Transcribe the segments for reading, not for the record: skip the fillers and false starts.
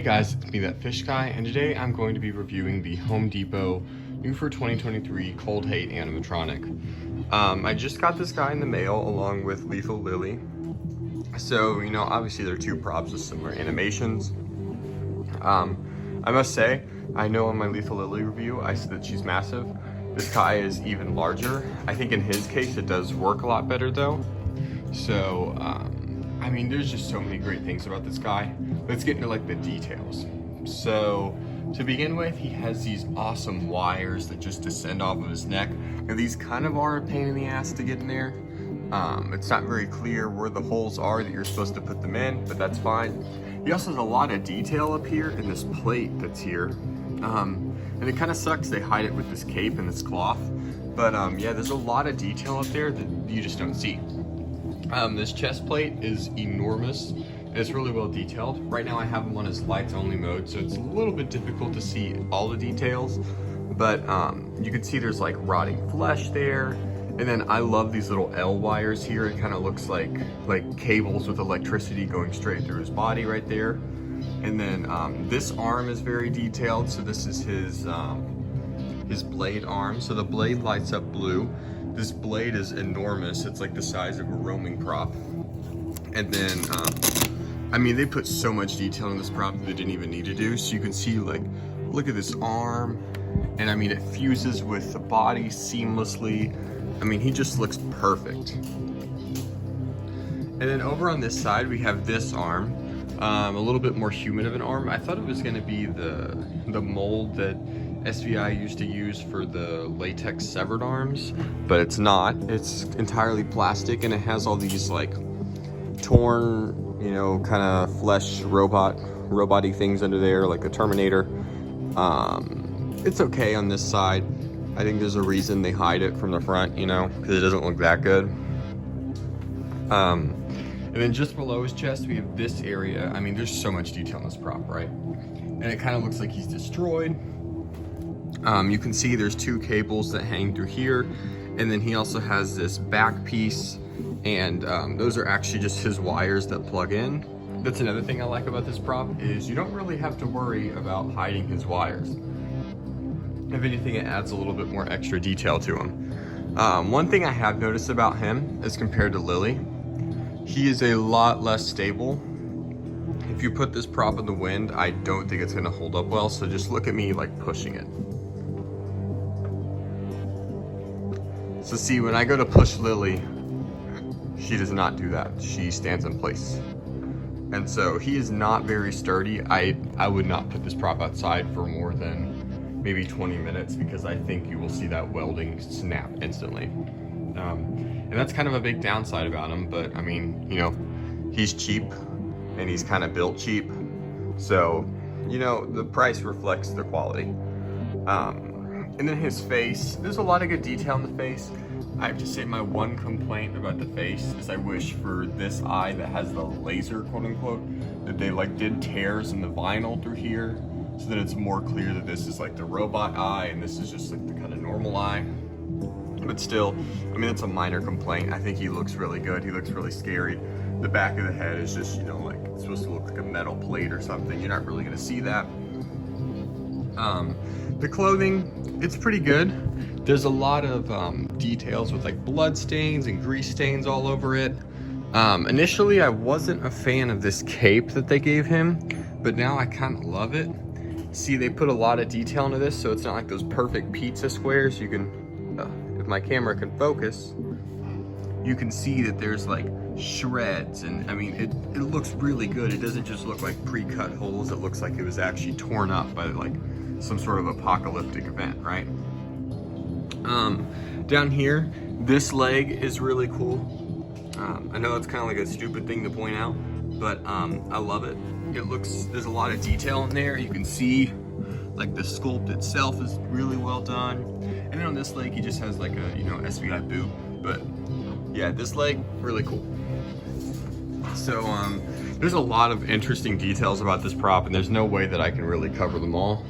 Hey guys, it's me, that fish guy, and today I'm going to be reviewing the Home Depot new for 2023 Cold Hate Animatronic. I just got this guy in the mail along with Lethal Lily. So, you know, obviously they're two props with similar animations. I must say, I know in my Lethal Lily review, I said that she's massive. This guy is even larger. I think in his case it does work a lot better though. So, I mean, there's just so many great things about this guy. Let's get into like the details. So, to begin with, he has these awesome wires that just descend off of his neck. And these kind of are a pain in the ass to get in there. It's not very clear where the holes are that you're supposed to put them in, but that's fine. He also has a lot of detail up here in this plate that's here. And it kind of sucks they hide it with this cape and this cloth. But yeah, there's a lot of detail up there that you just don't see. This chest plate is enormous and it's really well detailed. Right now I have him on his lights only mode, so it's a little bit difficult to see all the details, but you can see there's like rotting flesh there. And then I love these little L wires here. It kind of looks like cables with electricity going straight through his body right there. And then this arm is very detailed. So this is his blade arm. So the blade lights up blue. This blade is enormous. It's like the size of a roaming prop. And then, I mean, they put so much detail in this prop that they didn't even need to do. So you can see, like, look at this arm. And I mean, it fuses with the body seamlessly. I mean, he just looks perfect. And then over on this side, we have this arm. A little bit more human of an arm. I thought it was gonna be the mold that SVI used to use for the latex severed arms, but it's not. It's entirely plastic, and it has all these like torn, you know, kind of flesh robot-y things under there, like the Terminator. It's okay on this side. I think there's a reason they hide it from the front, you know, because it doesn't look that good. And then just below his chest, we have this area. I mean, there's so much detail in this prop, right? And it kind of looks like he's destroyed. You can see there's two cables that hang through here. And then he also has this back piece. And those are actually just his wires that plug in. That's another thing I like about this prop is you don't really have to worry about hiding his wires. If anything, it adds a little bit more extra detail to him. One thing I have noticed about him as compared to Lily, he is a lot less stable. If you put this prop in the wind, I don't think it's gonna hold up well, so just look at me like pushing it. So see, when I go to push Lily, she does not do that. She stands in place. And so he is not very sturdy. I would not put this prop outside for more than maybe 20 minutes because I think you will see that welding snap instantly. And that's kind of a big downside about him, but I mean, you know, he's cheap and he's kind of built cheap. So, you know, the price reflects the quality. And then his face, there's a lot of good detail in the face. I have to say my one complaint about the face is I wish for this eye that has the laser, quote unquote, that they like did tears in the vinyl through here so that it's more clear that this is like the robot eye and this is just like the kind of normal eye. But still, I mean, it's a minor complaint. I think he looks really good. He looks really scary. The back of the head is just, you know, like it's supposed to look like a metal plate or something. You're not really gonna see that. The clothing, it's pretty good. There's a lot of details with like blood stains and grease stains all over it. Initially, I wasn't a fan of this cape that they gave him, but now I kind of love it. See, they put a lot of detail into this, so it's not like those perfect pizza squares. You can, if my camera can focus, you can see that there's like shreds, and I mean, it looks really good. It doesn't just look like pre-cut holes. It looks like it was actually torn up by like some sort of apocalyptic event, right? Down here, this leg is really cool. I know it's kind of like a stupid thing to point out, but I love it. It looks, there's a lot of detail in there. You can see like the sculpt itself is really well done. And then on this leg, he just has like a, you know, SVI boot. But yeah, this leg, really cool. So there's a lot of interesting details about this prop, and there's no way that I can really cover them all.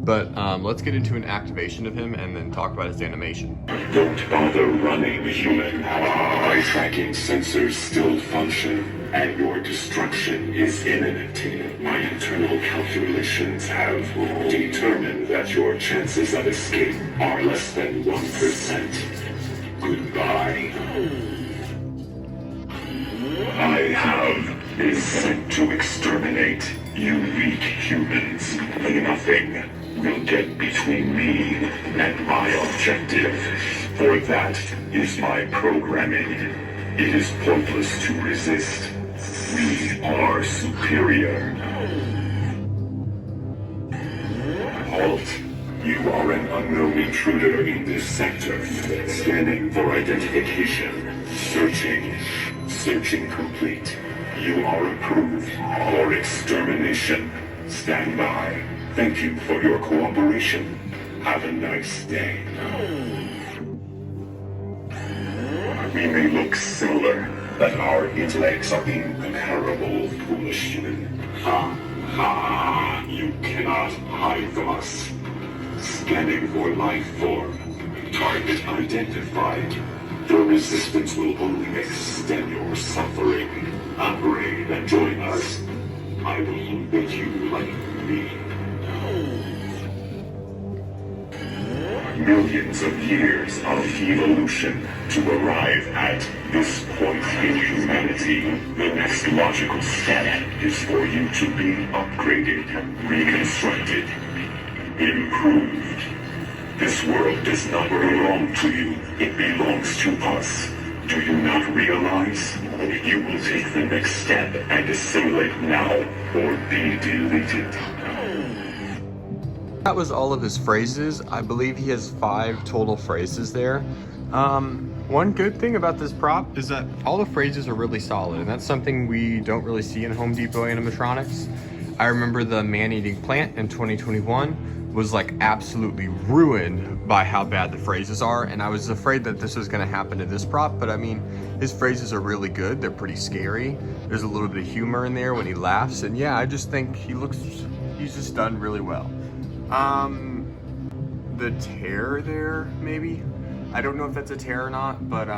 But let's get into an activation of him and then talk about his animation. Don't bother running, human. Eye tracking sensors still function. and your destruction is imminent. My internal calculations have determined that your chances of escape are less than 1%. Goodbye. I have been sent to exterminate you weak humans. Nothing will get between me and my objective, for that is my programming. It is pointless to resist. We are superior. Halt. You are an unknown intruder in this sector. Scanning for identification. Searching. Searching complete. You are approved for extermination. Stand by. Thank you for your cooperation. Have a nice day. We may look similar, but our intellects are incomparable, foolish human. Ha, ha, you cannot hide from us. Scanning for life form. Target identified. The resistance will only extend your suffering. Upgrade and join us. I will make you like me. Millions of years of evolution to arrive at this point in humanity. The next logical step is for you to be upgraded, reconstructed, improved. This world does not belong to you. It belongs to us. Do you not realize? You will take the next step and assimilate now or be deleted. That was all of his phrases. I believe he has 5 total phrases there. One good thing about this prop is that all the phrases are really solid, and that's something we don't really see in Home Depot animatronics. I remember the man-eating plant in 2021 was like absolutely ruined by how bad the phrases are, and I was afraid that this was gonna happen to this prop, but I mean, his phrases are really good. They're pretty scary. There's a little bit of humor in there when he laughs, and yeah, I just think he's just done really well. The tear there, maybe? I don't know if that's a tear or not, but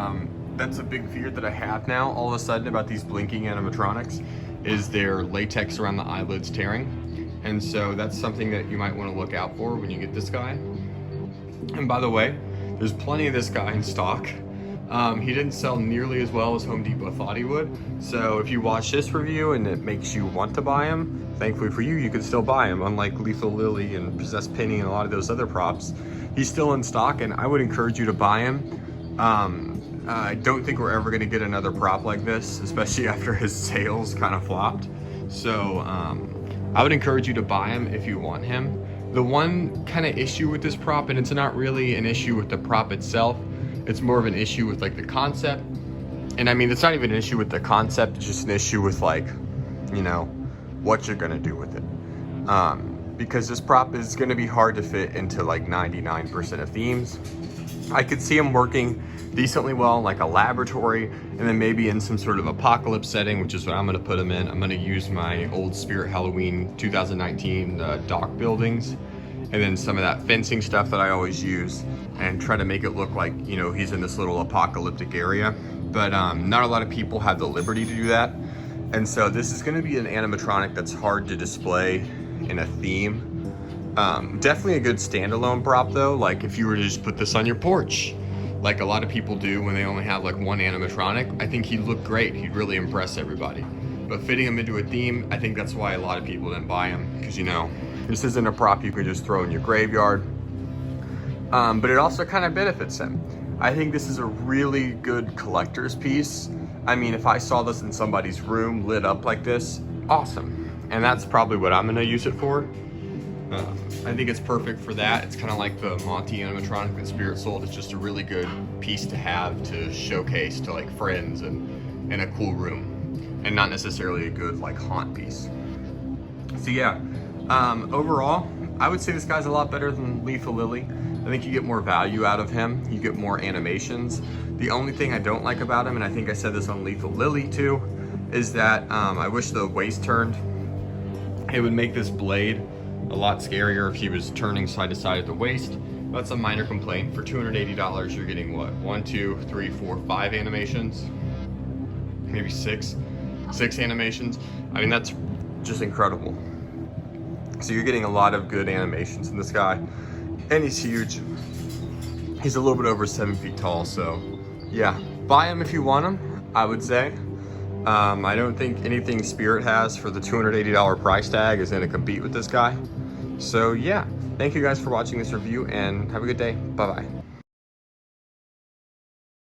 that's a big fear that I have now all of a sudden about these blinking animatronics, is their latex around the eyelids tearing. And so that's something that you might want to look out for when you get this guy. And by the way, there's plenty of this guy in stock. He didn't sell nearly as well as Home Depot thought he would. So if you watch this review and it makes you want to buy him, thankfully for you, you can still buy him. Unlike Lethal Lily and Possessed Penny and a lot of those other props, he's still in stock, and I would encourage you to buy him. I don't think we're ever gonna get another prop like this, especially after his sales kind of flopped. So I would encourage you to buy him if you want him. The one kind of issue with this prop, and it's not really an issue with the prop itself, it's more of an issue with like the concept. And I mean, it's not even an issue with the concept, it's just an issue with like, you know, what you're gonna do with it. Because this prop is gonna be hard to fit into like 99% of themes. I could see him working decently well in like a laboratory, and then maybe in some sort of apocalypse setting, which is what I'm gonna put him in. I'm gonna use my old Spirit Halloween 2019 dock buildings, and then some of that fencing stuff that I always use, and try to make it look like, you know, he's in this little apocalyptic area. But not a lot of people have the liberty to do that. And so this is gonna be an animatronic that's hard to display in a theme. Definitely a good standalone prop though, like if you were to just put this on your porch, like a lot of people do when they only have like one animatronic, I think he'd look great. He'd really impress everybody. But fitting him into a theme, I think that's why a lot of people didn't buy him, because you know, this isn't a prop you could just throw in your graveyard. But it also kind of benefits him. I think this is a really good collector's piece. I mean, if I saw this in somebody's room lit up like this, awesome. And that's probably what I'm gonna use it for. I think it's perfect for that. It's kind of like the Monty animatronic and Spirit Sold. It's just a really good piece to have to showcase to like friends and in a cool room, and not necessarily a good like haunt piece. So yeah, overall, I would say this guy's a lot better than Lethal Lily. I think you get more value out of him. You get more animations. The only thing I don't like about him, and I think I said this on Lethal Lily too, is that I wish the waist turned. It would make this blade a lot scarier if he was turning side to side at the waist. That's a minor complaint. For $280, you're getting what? 1, 2, 3, 4, 5 animations, maybe 6. 6 animations. I mean, that's just incredible. So you're getting a lot of good animations in this guy. And he's huge. He's a little bit over 7 feet tall, so yeah. Buy him if you want him, I would say. I don't think anything Spirit has for the $280 price tag is gonna compete with this guy. So yeah, thank you guys for watching this review and have a good day. Bye-bye.